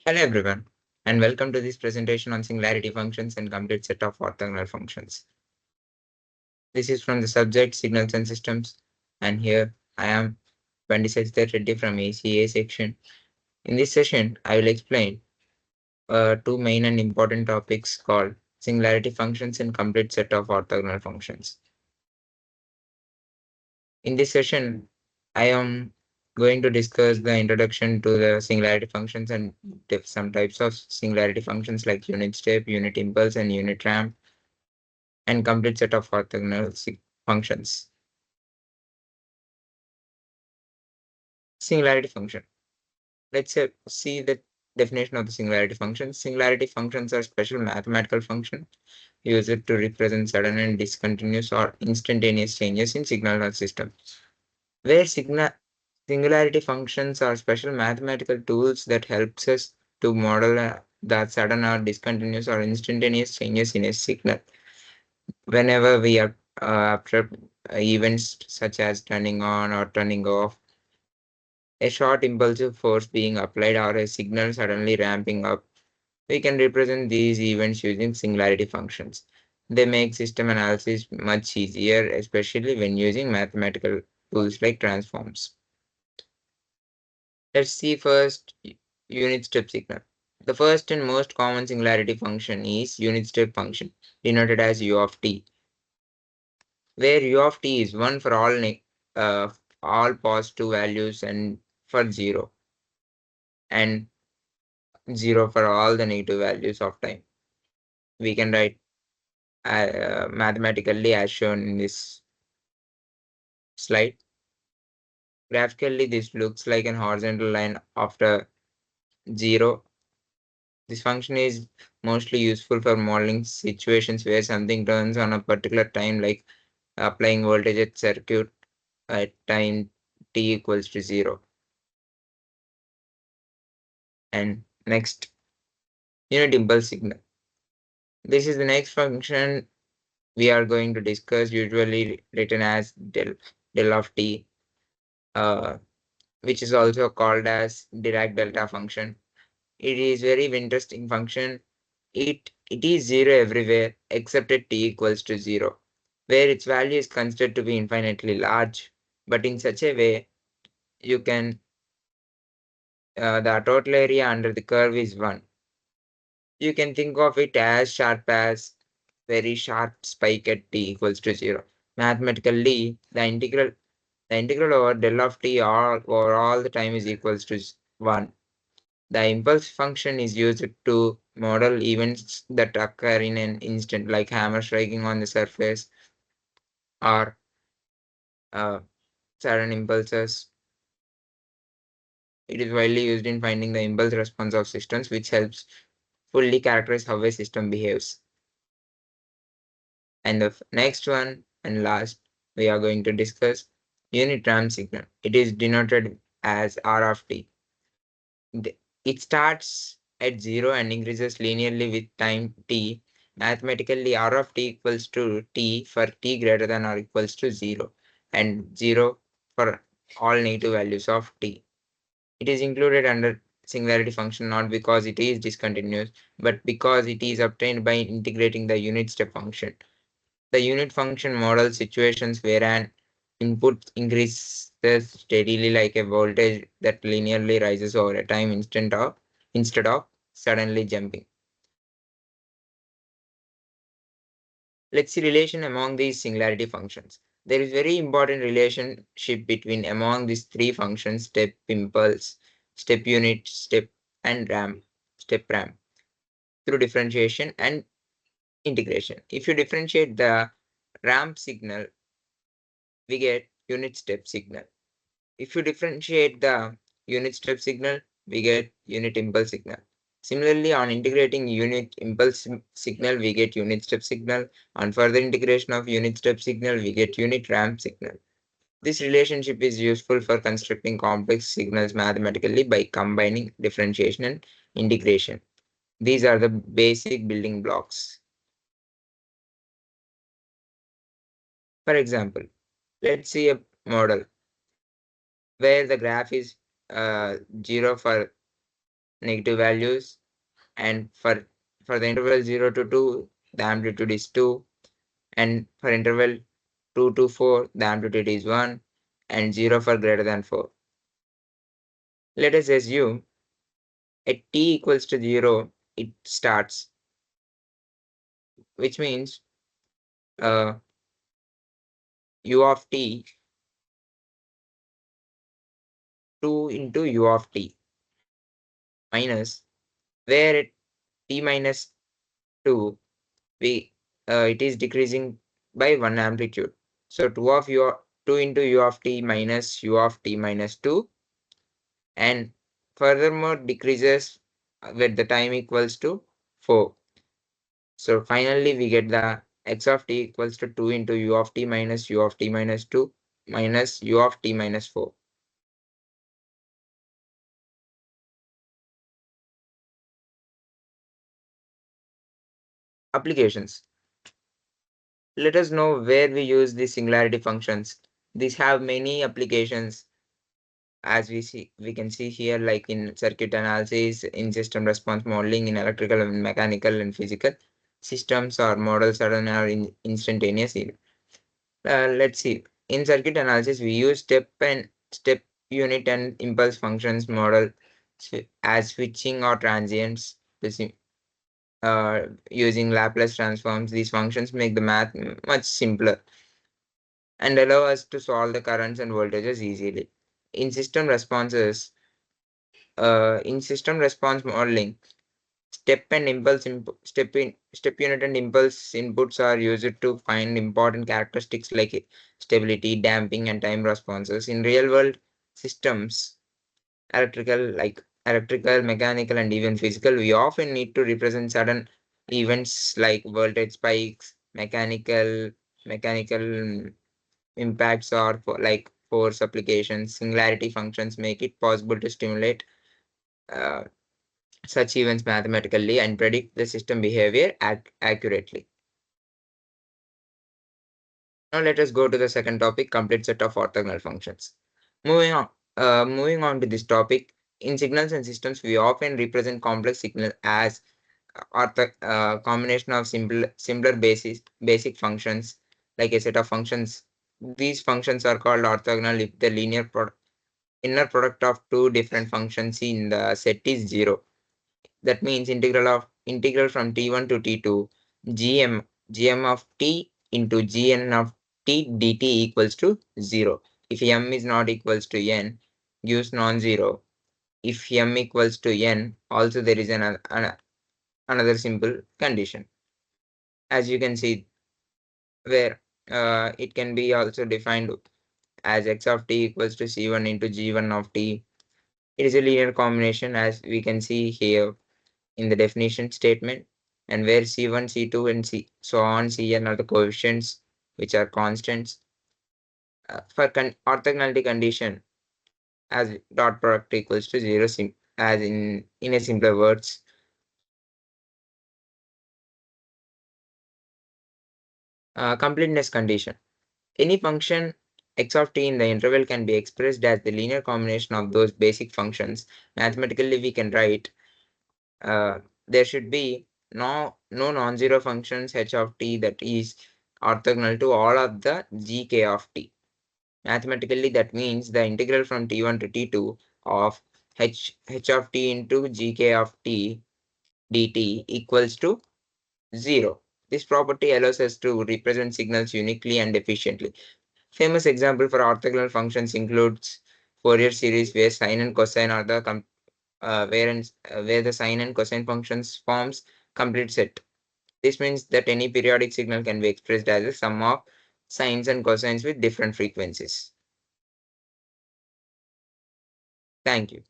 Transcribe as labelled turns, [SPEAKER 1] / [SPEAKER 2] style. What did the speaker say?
[SPEAKER 1] Hello everyone, and welcome to this presentation on singularity functions and complete set of orthogonal functions. This is from the subject Signals and Systems, and here I am Pandit Reddy from ACA section. In this session, I will explain two main and important topics called singularity functions and complete set of orthogonal functions. In this session, I am going to discuss the introduction to the singularity functions and some types of singularity functions like unit step, unit impulse, and unit ramp, and complete set of orthogonal functions. Singularity function. Let's see the definition of the singularity function. Singularity functions are special mathematical functions used to represent sudden and discontinuous or instantaneous changes in signal or system. Where singularity functions are special mathematical tools that helps us to model the sudden or discontinuous or instantaneous changes in a signal. Whenever we are after events such as turning on or turning off, a short impulsive force being applied or a signal suddenly ramping up, we can represent these events using singularity functions. They make system analysis much easier, especially when using mathematical tools like transforms. Let's see first unit step signal. The first and most common singularity function is unit step function, denoted as u of t, where u of t is 1 for all positive values and for 0, and 0 for all the negative values of time. We can write mathematically as shown in this slide. Graphically, this looks like an horizontal line after 0. This function is mostly useful for modeling situations where something turns on a particular time, like applying voltage at circuit at time t equals to 0. And next, unit impulse signal. This is the next function we are going to discuss, usually written as del of t, which is also called as Dirac delta function. It is very interesting function. It is 0 everywhere except at t equals to 0, where its value is considered to be infinitely large, but in such a way you can the total area under the curve is 1. You can think of it as sharp as very sharp spike at t equals to 0. Mathematically, the integral over del of t over all the time is equals to 1. The impulse function is used to model events that occur in an instant, like hammer striking on the surface or uh, sudden impulses. It is widely used in finding the impulse response of systems, which helps fully characterize how a system behaves. And the next one and last, we are going to discuss unit ramp signal. It is denoted as R of t. It starts at 0 and increases linearly with time t. Mathematically, R of t equals to t for t greater than or equals to 0, and 0 for all negative values of t. It is included under singularity function not because it is discontinuous, but because it is obtained by integrating the unit step function. The unit function models situations where an input increases steadily like a voltage that linearly rises over a time instead of suddenly jumping. Let's see relation among these singularity functions. There is very important relationship between among these three functions: step, impulse, step unit, step, and step ramp, through differentiation and integration. If you differentiate the ramp signal, we get unit step signal. If you differentiate the unit step signal, we get unit impulse signal. Similarly, on integrating unit impulse signal, we get unit step signal. On further integration of unit step signal, we get unit ramp signal. This relationship is useful for constructing complex signals mathematically by combining differentiation and integration. These are the basic building blocks. For example, let's see a model, where the graph is 0 for negative values, and for the interval 0 to 2, the amplitude is 2, and for interval 2 to 4, the amplitude is 1, and 0 for greater than 4. Let us assume at t equals to 0, it starts, which means uh, u of t 2 into u of t minus, where at t minus 2, we it is decreasing by 1 amplitude. So 2 into u of t minus u of t minus 2, and furthermore decreases with the time equals to 4. So finally we get the x of t equals to 2 into u of t minus u of t minus 2 minus u of t minus 4. Applications. Let us know where we use the singularity functions. These have many applications, as we can see here, like in circuit analysis, in system response modeling, in electrical and mechanical and physical systems or models that are instantaneous. Let's see. In circuit analysis, we use step unit and impulse functions model as switching or transients. Using Laplace transforms, these functions make the math much simpler and allow us to solve the currents and voltages easily. In system responses, in system response modeling, step unit and impulse inputs are used to find important characteristics like stability, damping, and time responses. In real world systems, electrical, mechanical, and even physical, we often need to represent sudden events like voltage spikes, mechanical impacts, or like force applications. Singularity functions make it possible to stimulate uh, such events mathematically and predict the system behavior accurately. Now let us go to the second topic, complete set of orthogonal functions. Moving on, moving on to this topic, in signals and systems, we often represent complex signal as combination of simpler basic functions, like a set of functions. These functions are called orthogonal if the inner product of two different functions in the set is 0. That means integral from t1 to t2 gm of t into gn of t dt equals to 0. If m is not equals to n, gives non-zero. If m equals to n, also there is another simple condition. As you can see, where it can be also defined as x of t equals to c1 into g1 of t. It is a linear combination, as we can see here in the definition statement, and where C1, C2, and so on, Cn are the coefficients which are constants. For orthogonality condition, as dot product equals to 0, as in a simpler words. Completeness condition. Any function x of t in the interval can be expressed as the linear combination of those basic functions. Mathematically, we can write there should be no non-zero functions h of t that is orthogonal to all of the gk of t. Mathematically, that means the integral from t1 to t2 of h of t into gk of t dt equals to 0. This property allows us to represent signals uniquely and efficiently. Famous example for orthogonal functions includes Fourier series where sine and cosine are the where the sine and cosine functions forms complete set. This means that any periodic signal can be expressed as a sum of sines and cosines with different frequencies. Thank you.